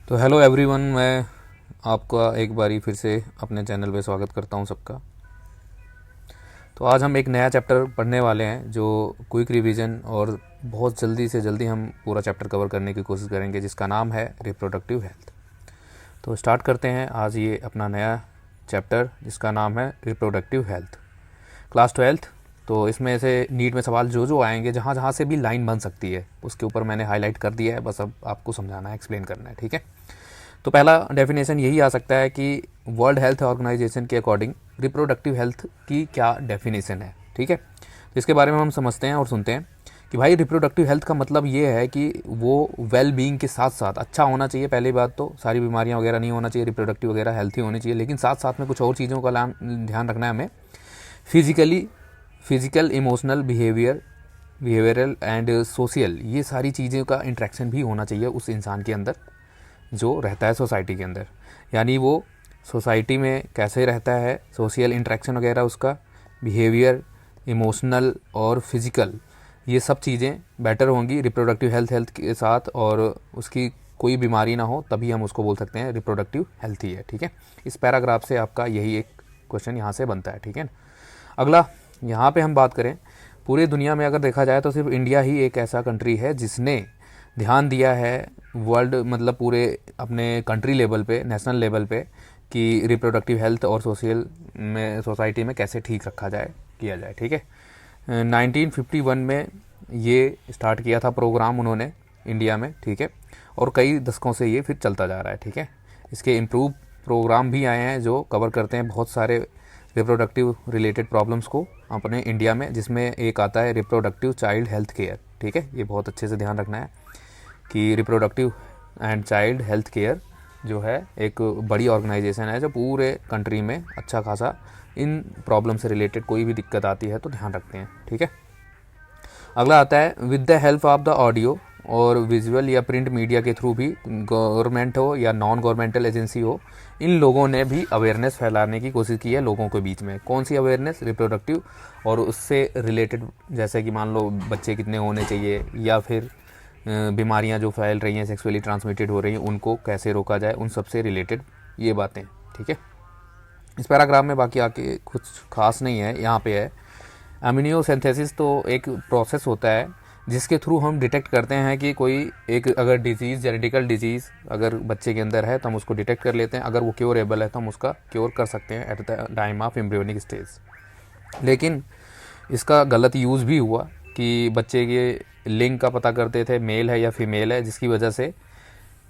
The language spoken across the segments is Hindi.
तो हेलो एवरीवन, मैं आपका एक बारी फिर से अपने चैनल पे स्वागत करता हूं सबका। तो आज हम एक नया चैप्टर पढ़ने वाले हैं जो क्विक रिवीजन और बहुत जल्दी से जल्दी हम पूरा चैप्टर कवर करने की कोशिश करेंगे, जिसका नाम है रिप्रोडक्टिव हेल्थ। तो स्टार्ट करते हैं आज ये अपना नया चैप्टर जिसका नाम है रिप्रोडक्टिव हेल्थ, क्लास 12th। तो इसमें से नीट में सवाल जो जो आएंगे, जहाँ जहाँ से भी लाइन बन सकती है उसके ऊपर मैंने हाईलाइट कर दिया है, बस अब आपको समझाना है, एक्सप्लेन करना है, ठीक है। तो पहला डेफिनेशन यही आ सकता है कि वर्ल्ड हेल्थ ऑर्गेनाइजेशन के अकॉर्डिंग रिप्रोडक्टिव हेल्थ की क्या डेफिनेशन है, ठीक है। तो इसके बारे में हम समझते हैं और सुनते हैं कि भाई रिप्रोडक्टिव हेल्थ का मतलब ये है कि वो वेल बीइंग के साथ साथ अच्छा होना चाहिए। पहली बात तो सारी बीमारियां वगैरह नहीं होना चाहिए, रिप्रोडक्टिव वगैरह हेल्थी होनी चाहिए, लेकिन साथ साथ में कुछ और चीज़ों का ध्यान रखना है हमें। Physical, emotional, behavioural and social, ये सारी चीज़ों का इंट्रैक्शन भी होना चाहिए उस इंसान के अंदर जो रहता है सोसाइटी के अंदर। यानी वो सोसाइटी में कैसे रहता है, सोशल इंटरेक्शन वगैरह, उसका बिहेवियर, इमोशनल और फिज़िकल, ये सब चीज़ें बेटर होंगी रिप्रोडक्टिव हेल्थ के साथ, और उसकी कोई बीमारी ना हो, तभी हम उसको बोल सकते हैं रिप्रोडक्टिव हेल्थी है, ठीक है। इस पैराग्राफ से आपका यही एक क्वेश्चन यहाँ से बनता है, ठीक है। अगला यहाँ पे हम बात करें, पूरी दुनिया में अगर देखा जाए तो सिर्फ इंडिया ही एक ऐसा कंट्री है जिसने ध्यान दिया है वर्ल्ड, मतलब पूरे अपने कंट्री लेवल पे, नेशनल लेवल पे, कि रिप्रोडक्टिव हेल्थ और सोशल में, सोसाइटी में कैसे ठीक रखा जाए, किया जाए, ठीक है। 1951 में ये स्टार्ट किया था प्रोग्राम उन्होंने इंडिया में, ठीक है, और कई दशकों से ये फिर चलता जा रहा है, ठीक है। इसके इम्प्रूव प्रोग्राम भी आए हैं जो कवर करते हैं बहुत सारे रिप्रोडक्टिव रिलेटेड प्रॉब्लम्स को अपने इंडिया में, जिसमें एक आता है रिप्रोडक्टिव चाइल्ड हेल्थ केयर, ठीक है। ये बहुत अच्छे से ध्यान रखना है कि reproductive and child health care जो है एक बड़ी ऑर्गेनाइजेशन है जो पूरे कंट्री में अच्छा खासा इन प्रॉब्लम से रिलेटेड कोई भी दिक्कत आती है तो ध्यान रखते हैं, ठीक है। अगला आता है with the help of the audio और विजुअल या प्रिंट मीडिया के थ्रू भी, गवर्नमेंट हो या नॉन गवर्नमेंटल एजेंसी हो, इन लोगों ने भी अवेयरनेस फैलाने की कोशिश की है लोगों के बीच में। कौन सी अवेयरनेस? रिप्रोडक्टिव और उससे रिलेटेड, जैसे कि मान लो बच्चे कितने होने चाहिए, या फिर बीमारियां जो फैल रही हैं, सेक्सुअली ट्रांसमिटेड हो रही हैं, उनको कैसे रोका जाए, उन सब से रिलेटेड ये बातें, ठीक है। इस पैराग्राफ में बाकी आके कुछ खास नहीं है, यहाँ पे है एमिनियोसिंथेसिस। तो एक प्रोसेस होता है जिसके थ्रू हम डिटेक्ट करते हैं कि कोई एक अगर डिजीज़, जेनेटिकल डिजीज़ अगर बच्चे के अंदर है तो हम उसको डिटेक्ट कर लेते हैं। अगर वो क्योरेबल है तो हम उसका क्योर कर सकते हैं at the time of embryonic stage. लेकिन इसका गलत यूज़ भी हुआ कि बच्चे के लिंग का पता करते थे मेल है या फीमेल है, जिसकी वजह से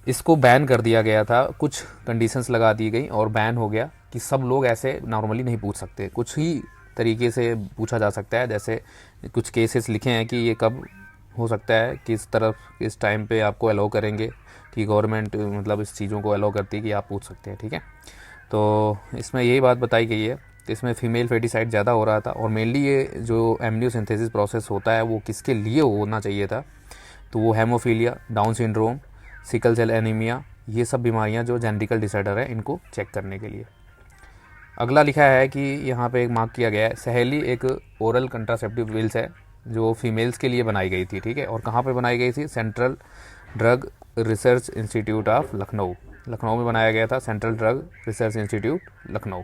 इसको बैन कर दिया गया था। कुछ कंडीशंस लगा दी गई और बैन हो गया कि सब लोग ऐसे नॉर्मली नहीं पूछ सकते, कुछ ही तरीके से पूछा जा सकता है। जैसे कुछ केसेस लिखे हैं कि ये कब हो सकता है, किस तरफ, किस टाइम पे आपको अलाउ करेंगे, कि गवर्नमेंट मतलब इस चीज़ों को अलाउ करती है कि आप पूछ सकते हैं, ठीक है। तो इसमें यही बात बताई गई है। तो इसमें फीमेल फेटिसाइड ज़्यादा हो रहा था, और मेनली ये जो एमनियोसिंथेसिस प्रोसेस होता है वो किसके लिए होना चाहिए था, तो वो haemophilia, down syndrome, sickle cell anaemia, ये सब बीमारियां जो जेनेटिकल डिसऑर्डर है, इनको चेक करने के लिए। अगला लिखा है कि यहाँ पे एक मार्क किया गया है, सहेली एक ओरल कंट्रासेप्टिव पिल्स है जो फीमेल्स के लिए बनाई गई थी, ठीक है। और कहाँ पे बनाई गई थी? Central drug research institute of Lucknow, Lucknow में बनाया गया था, central drug research institute Lucknow.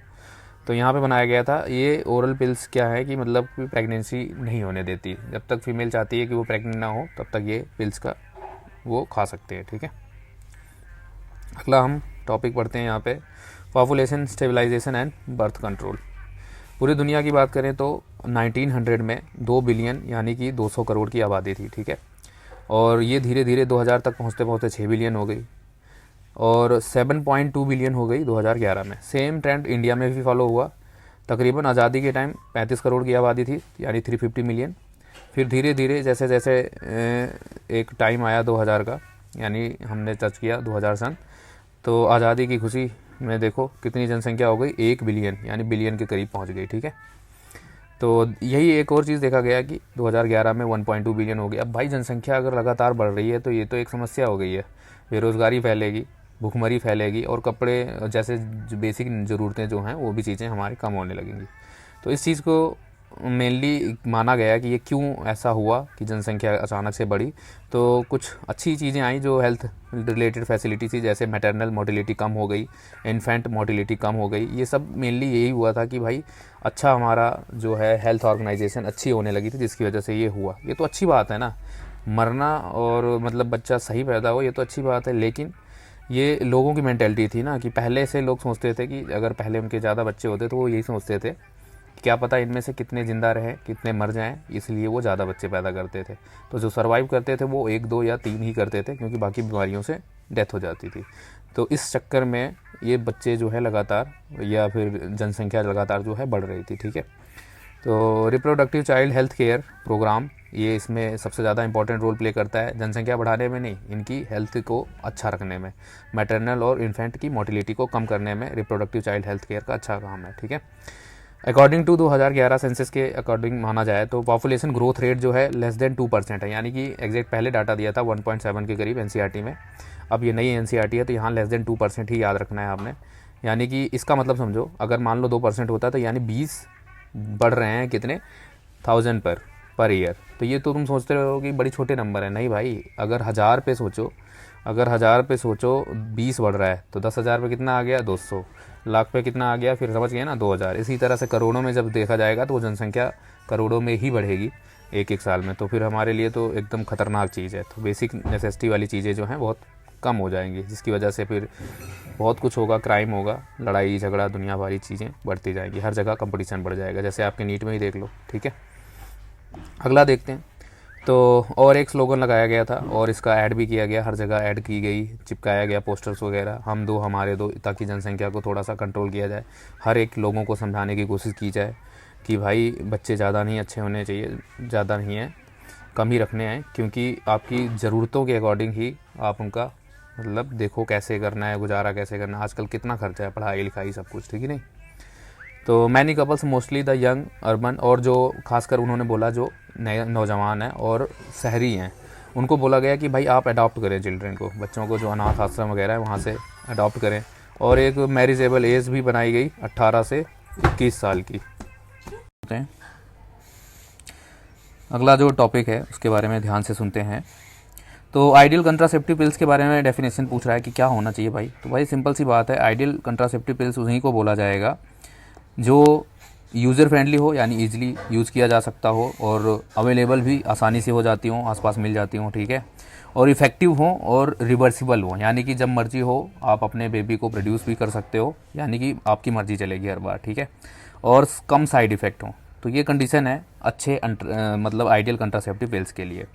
तो यहाँ पे बनाया गया था। ये ओरल पिल्स क्या है कि मतलब प्रेगनेंसी नहीं होने देती, जब तक फीमेल चाहती है कि वो प्रेग्नेंट ना हो तब तक ये पिल्स का वो खा सकते हैं, ठीक है। अगला हम टॉपिक पढ़ते हैं यहाँ पे, population stabilisation and birth control. पूरी दुनिया की बात करें तो 1900 में 2 बिलियन यानी कि 200 करोड़ की आबादी थी, ठीक है। और ये धीरे धीरे 2000 तक पहुँचते पहुँचते 6 बिलियन हो गई, और 7.2 बिलियन हो गई 2011 में। सेम ट्रेंड इंडिया में भी फॉलो हुआ। तकरीबन आज़ादी के टाइम 35 करोड़ की आबादी थी, यानी 350 मिलियन। फिर धीरे धीरे जैसे जैसे एक टाइम आया 2000 का, यानी हमने टच किया 2000 सन, तो आज़ादी की खुशी में देखो कितनी जनसंख्या हो गई, 1 बिलियन, यानी बिलियन के करीब पहुंच गई, ठीक है। तो यही एक और चीज़ देखा गया कि 2011 में 1.2 बिलियन हो गई। अब भाई जनसंख्या अगर लगातार बढ़ रही है तो ये तो एक समस्या हो गई है, बेरोज़गारी फैलेगी, भूखमरी फैलेगी, और कपड़े जैसे बेसिक ज़रूरतें जो हैं वो भी चीज़ें हमारी कम होने लगेंगी। तो इस चीज़ को मेनली माना गया कि ये क्यों ऐसा हुआ कि जनसंख्या अचानक से बढ़ी। तो कुछ अच्छी चीज़ें आई जो हेल्थ रिलेटेड फैसिलिटी थी, जैसे मैटरनल मोर्टिलिटी कम हो गई, इन्फेंट मोर्टिलिटी कम हो गई। ये सब मेनली यही हुआ था कि भाई अच्छा हमारा जो है हेल्थ ऑर्गेनाइजेशन अच्छी होने लगी थी, जिसकी वजह से ये हुआ। ये तो अच्छी बात है ना, मरना और मतलब बच्चा सही पैदा हो, ये तो अच्छी बात है। लेकिन ये लोगों की मेंटेलिटी थी ना कि पहले से लोग सोचते थे कि अगर पहले उनके ज़्यादा बच्चे होते तो वो यही सोचते थे कि क्या पता इनमें से कितने ज़िंदा रहें, कितने मर जाएं, इसलिए वो ज़्यादा बच्चे पैदा करते थे। तो जो सर्वाइव करते थे वो 1, 2 या 3 ही करते थे, क्योंकि बाकी बीमारियों से डेथ हो जाती थी। तो इस चक्कर में ये बच्चे जो है लगातार, या फिर जनसंख्या लगातार जो है बढ़ रही थी। ठीक है, तो reproductive child health care programme ये इसमें सबसे ज़्यादा इंपॉर्टेंट रोल प्ले करता है, जनसंख्या बढ़ाने में नहीं, इनकी हेल्थ को अच्छा रखने में, मैटरनल और इन्फेंट की मोर्टिलिटी को कम करने में रिप्रोडक्टिव चाइल्ड हेल्थ केयर का अच्छा काम है। ठीक है, अकॉर्डिंग टू 2011 सेंसस के अकॉर्डिंग माना जाए तो पॉपुलेशन ग्रोथ रेट जो है लेस देन 2% है, यानी कि एग्जैक्ट पहले डाटा दिया था 1.7 के करीब एनसीईआरटी में। अब ये नई एनसीईआरटी है तो यहाँ लेस देन 2% ही याद रखना है आपने। यानी कि इसका मतलब समझो, अगर मान लो 2% होता है तो यानी 20 बढ़ रहे हैं कितने 1000 पर ईयर। तो ये तो तुम सोचते रहो कि बड़ी छोटे नंबर है, नहीं भाई, अगर 1000 पे सोचो, अगर 1000 पे सोचो 20 बढ़ रहा है तो 10,000 पे कितना आ गया 200, लाख पे कितना आ गया, फिर समझ गए ना 2000। इसी तरह से करोड़ों में जब देखा जाएगा तो वो जनसंख्या करोड़ों में ही बढ़ेगी एक साल में। तो फिर हमारे लिए तो एकदम ख़तरनाक चीज़ है। तो बेसिक नेसेसिटी वाली चीज़ें जो हैं बहुत कम हो जाएंगी, जिसकी वजह से फिर बहुत कुछ होगा, क्राइम होगा, लड़ाई झगड़ा, दुनिया भरी चीज़ें बढ़ती जाएंगी, हर जगह कंपटीशन बढ़ जाएगा, जैसे आपके नीट में ही देख लो। ठीक है, अगला देखते हैं। तो और एक स्लोगन लगाया गया था और इसका ऐड भी किया गया, हर जगह ऐड की गई, चिपकाया गया पोस्टर्स वगैरह, हम दो हमारे दो, ताकि जनसंख्या को थोड़ा सा कंट्रोल किया जाए। हर एक लोगों को समझाने की कोशिश की जाए कि भाई बच्चे ज़्यादा नहीं अच्छे होने चाहिए, ज़्यादा नहीं है, कम ही रखने हैं, क्योंकि आपकी ज़रूरतों के अकॉर्डिंग ही आप उनका मतलब देखो कैसे करना है, गुजारा कैसे करना है। आजकल कितना खर्चा है, पढ़ाई लिखाई सब कुछ, ठीक है नहीं। तो many couples mostly the young urban, और जो खासकर उन्होंने बोला जो नए नौजवान हैं और शहरी हैं, उनको बोला गया कि भाई आप अडॉप्ट करें चिल्ड्रन को, बच्चों को जो अनाथ आश्रम वगैरह है वहाँ से अडॉप्ट करें। और एक मैरिजेबल एज भी बनाई गई 18 से 21 साल की। अगला जो टॉपिक है उसके बारे में ध्यान से सुनते हैं। तो आइडियल कंट्रासेप्टिव पिल्स के बारे में डेफिनेशन पूछ रहा है कि क्या होना चाहिए भाई। तो भाई सिंपल सी बात है, आइडियल कंट्रासेप्टिव पिल्स उन्हीं को बोला जाएगा जो यूज़र फ्रेंडली हो, यानी ईजिली यूज़ किया जा सकता हो, और अवेलेबल भी आसानी से हो जाती हों, आसपास मिल जाती हों। ठीक है, और इफ़ेक्टिव हो और रिवर्सिबल हो, यानी कि जब मर्जी हो आप अपने बेबी को प्रोड्यूस भी कर सकते हो, यानी कि आपकी मर्जी चलेगी हर बार। ठीक है, और कम साइड इफ़ेक्ट हो। तो ये कंडीशन है अच्छे मतलब आइडियल कंट्रासेप्टिव पिल्स के लिए।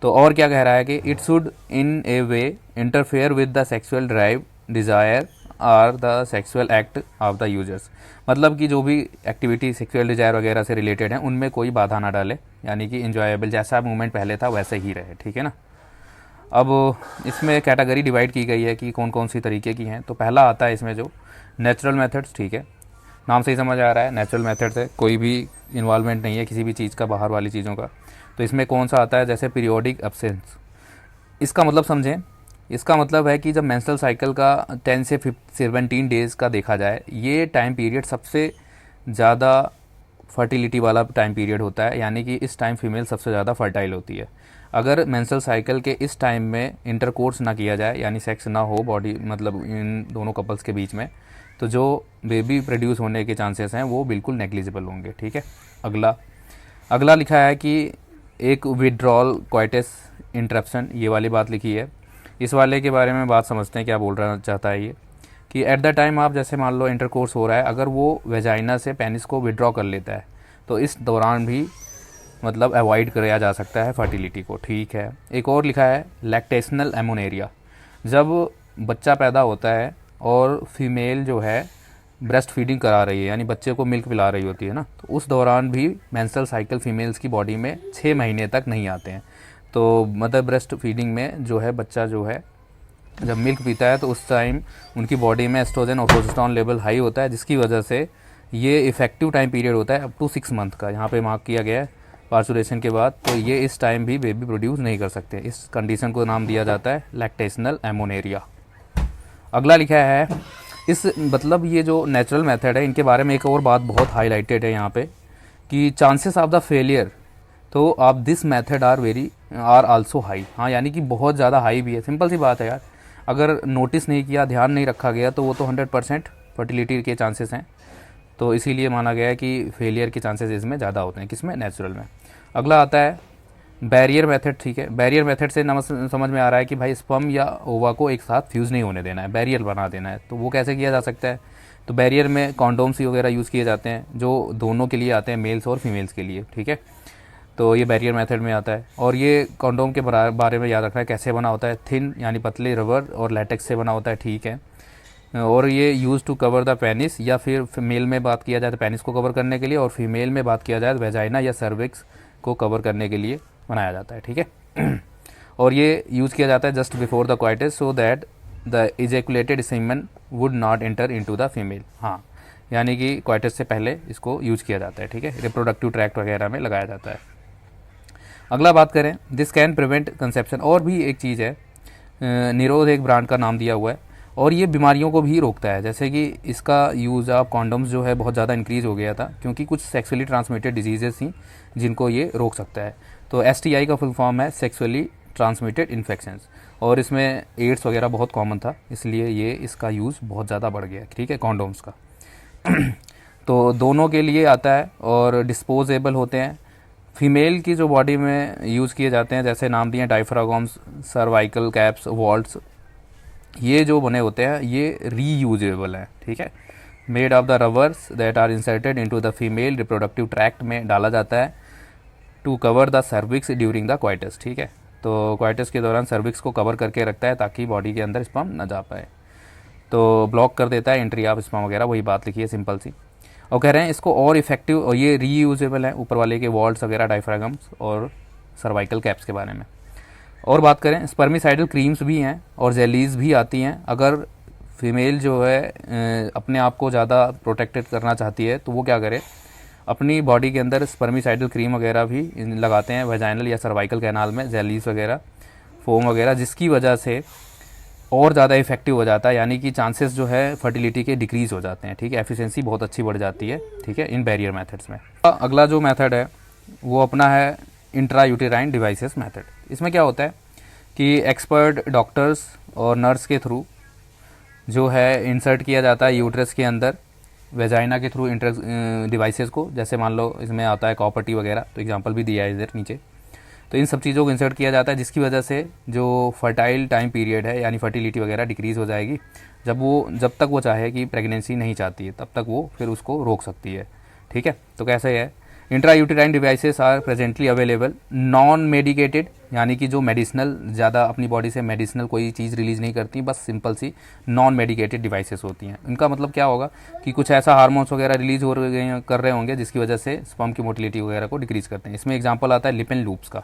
तो और क्या कह रहा है कि it should in a way interfere with the sexual drive, desire or the sexual act of the users, मतलब कि जो भी एक्टिविटी सेक्सुअल डिजायर वगैरह से रिलेटेड है उनमें कोई बाधा ना डाले, यानी कि इंजॉयबल, जैसा मूवमेंट पहले था वैसे ही रहे। ठीक है ना। अब इसमें कैटेगरी डिवाइड की गई है कि कौन कौन सी तरीके की हैं। तो पहला आता है इसमें जो नेचुरल मेथड्स। ठीक है, नाम से ही समझ आ रहा है नेचुरल मेथड्स है, कोई भी इन्वॉल्वमेंट नहीं है किसी भी चीज़ का, बाहर वाली चीज़ों का। तो इसमें कौन सा आता है, जैसे पीरियोडिक एब्सेंस। इसका मतलब समझें, इसका मतलब है कि जब मेंस्ट्रुअल साइकिल का 10 से 17 डेज़ का देखा जाए, ये टाइम पीरियड सबसे ज़्यादा फर्टिलिटी वाला टाइम पीरियड होता है, यानी कि इस टाइम फीमेल सबसे ज़्यादा फर्टाइल होती है। अगर मेंस्ट्रुअल साइकिल के इस टाइम में इंटरकोर्स ना किया जाए, यानी सेक्स ना हो बॉडी मतलब इन दोनों कपल्स के बीच में, तो जो बेबी प्रोड्यूस होने के चांसेस हैं वो बिल्कुल नेग्लिजिबल होंगे। ठीक है, अगला लिखा है कि एक विड्रॉल क्वाइटस इंटरप्शन, ये वाली बात लिखी है। इस वाले के बारे में बात समझते हैं, क्या बोल रहा चाहता है ये, कि एट द टाइम आप जैसे मान लो इंटरकोर्स हो रहा है, अगर वो वेजाइना से पेनिस को विड्रॉ कर लेता है तो इस दौरान भी मतलब अवॉइड किया जा सकता है फर्टिलिटी को। ठीक है, एक और लिखा है लैक्टेशनल एमोनेरिया, जब बच्चा पैदा होता है और फीमेल जो है ब्रेस्ट फीडिंग करा रही है, यानी बच्चे को मिल्क पिला रही होती है ना, तो उस दौरान भी मेंस्ट्रुअल साइकिल फीमेल्स की बॉडी में 6 महीने तक नहीं आते हैं। तो मदर ब्रेस्ट फीडिंग में जो है बच्चा जो है जब मिल्क पीता है तो उस टाइम उनकी बॉडी में एस्ट्रोजन और प्रोजेस्टेरोन लेवल हाई होता है, जिसकी वजह से ये इफेक्टिव टाइम पीरियड होता है अप टू 6 मंथ का, यहाँ पे मार्क किया गया है पार्चुरेशन के बाद। तो ये इस टाइम भी बेबी प्रोड्यूस नहीं कर सकते। इस कंडीशन को नाम दिया जाता है लैक्टेशनल एमोनेरिया। अगला लिखा है इस मतलब ये जो नेचुरल मेथड है इनके बारे में एक और बात बहुत हाईलाइटेड है यहाँ पे, कि चांसेस ऑफ द फेलियर तो आप this method are also high. हाँ, यानी कि बहुत ज़्यादा हाई भी है। सिंपल सी बात है यार, अगर नोटिस नहीं किया, ध्यान नहीं रखा गया तो वो तो 100% फर्टिलिटी के चांसेस हैं। तो इसीलिए माना गया है कि फेलियर के चांसेस इसमें ज़्यादा होते हैं। किसमें? नेचुरल में। अगला आता है बैरियर मेथड। ठीक है, बैरियर मेथड से समझ में आ रहा है कि भाई स्पर्म या ओवा को एक साथ फ्यूज़ नहीं होने देना है, बैरियर बना देना है। तो वो कैसे किया जा सकता है? तो बैरियर में कॉन्डोम्स वगैरह यूज़ किए जाते हैं जो दोनों के लिए आते हैं, मेल्स और फीमेल्स के लिए। ठीक है, तो ये बैरियर मेथड में आता है। और ये कॉन्डोम के बारे में याद रखना है, कैसे बना होता है? थिन यानी पतले रबर और लैटेक्स से बना होता है। ठीक है, और ये use to cover the penis, या फिर मेल में बात किया जाए तो पेनिस को कवर करने के लिए, और फीमेल में बात किया जाए तो वेजाइना या सर्विक्स को कवर करने के लिए बनाया जाता है। ठीक है और ये यूज़ किया जाता है just before the coitus so that the ejaculated semen would not enter into the female. हाँ, यानी कि क्वाइटिस से पहले इसको यूज़ किया जाता है। ठीक है, रिप्रोडक्टिव ट्रैक्ट वगैरह में लगाया जाता है। अगला बात करें, दिस कैन प्रिवेंट कंसेप्शन। और भी एक चीज़ है, निरोध एक ब्रांड का नाम दिया हुआ है, और ये बीमारियों को भी रोकता है। जैसे कि इसका यूज़ ऑफ कॉन्डम्स जो है बहुत ज़्यादा इंक्रीज़ हो गया था, क्योंकि कुछ सेक्सुअली ट्रांसमिटेड डिजीजेस थी जिनको ये रोक सकता है। तो STI का फुल फॉर्म है सेक्सुअली ट्रांसमिटेड इन्फेक्शंस, और इसमें एड्स वगैरह बहुत कॉमन था, इसलिए ये इसका यूज़ बहुत ज़्यादा बढ़ गया। ठीक है, कॉन्डोम्स का तो दोनों के लिए आता है और डिस्पोजेबल होते हैं। फीमेल की जो बॉडी में यूज़ किए जाते हैं, जैसे नाम दिए डायफ्रागम्स, सर्वाइकल कैप्स, वॉल्ट्स, ये जो बने होते हैं ये रीयूजेबल हैं। ठीक है, made of the rubbers that are inserted into the female reproductive tract में डाला जाता है to cover the cervix during the coitus. ठीक है, तो क्वाइटस के दौरान सर्विक्स को कवर करके रखता है ताकि बॉडी के अंदर स्पर्म न जा पाए, तो ब्लॉक कर देता है एंट्री ऑफ स्पर्म वगैरह। वही बात लिखी है सिंपल सी। और कह रहे हैं इसको और इफेक्टिव, और ये रीयूजेबल है ऊपर वाले के वॉल्ट्स वगैरह, डायफ्रागम्स और सर्वाइकल कैप्स के बारे में। और बात करें, स्पर्मिसाइडल क्रीम्स भी हैं और जेलीज भी आती हैं। अगर फीमेल जो है अपने आप को ज़्यादा प्रोटेक्टेड करना चाहती है तो वो क्या करे, अपनी बॉडी के अंदर स्पर्मिसाइडल क्रीम वगैरह भी लगाते हैं वेजाइनल या सर्वाइकल कैनाल में, जेलीज वगैरह, फोम वगैरह, जिसकी वजह से और ज़्यादा इफेक्टिव हो जाता है। यानी कि चांसेस जो है फर्टिलिटी के डिक्रीज़ हो जाते हैं। ठीक है, एफिशिएंसी बहुत अच्छी बढ़ जाती है। ठीक है, इन बैरियर मेथड्स में। अगला जो मेथड है वो अपना है इंट्रा यूटेराइन डिवाइसेस मेथड। इसमें क्या होता है कि एक्सपर्ट डॉक्टर्स और नर्स के थ्रू जो है इंसर्ट किया जाता है यूट्रस के अंदर वेजाइना के थ्रू डिवाइसेस को। जैसे मान लो इसमें आता है कॉपर टी वगैरह, तो एग्जांपल भी दिया है इधर नीचे। तो इन सब चीज़ों को इंसर्ट किया जाता है, जिसकी वजह से जो फर्टाइल टाइम पीरियड है यानी फर्टिलिटी वगैरह डिक्रीज़ हो जाएगी। जब तक वो चाहे कि प्रेगनेंसी नहीं चाहती है तब तक वो फिर उसको रोक सकती है। ठीक है, तो कैसे है, intra uterine devices are presently available, non medicated, यानी कि जो मेडिसिनल, ज़्यादा अपनी बॉडी से मेडिसिनल कोई चीज़ रिलीज़ नहीं करती, बस सिंपल सी नॉन मेडिकेटेड डिवाइसेस होती हैं। इनका मतलब क्या होगा कि कुछ ऐसा हार्मोन्स वगैरह रिलीज कर रहे होंगे जिसकी वजह से स्पर्म की मोटिलिटी वगैरह को डिक्रीज़ करते हैं। इसमें एग्जाम्पल आता है लिपिन लूप्स का,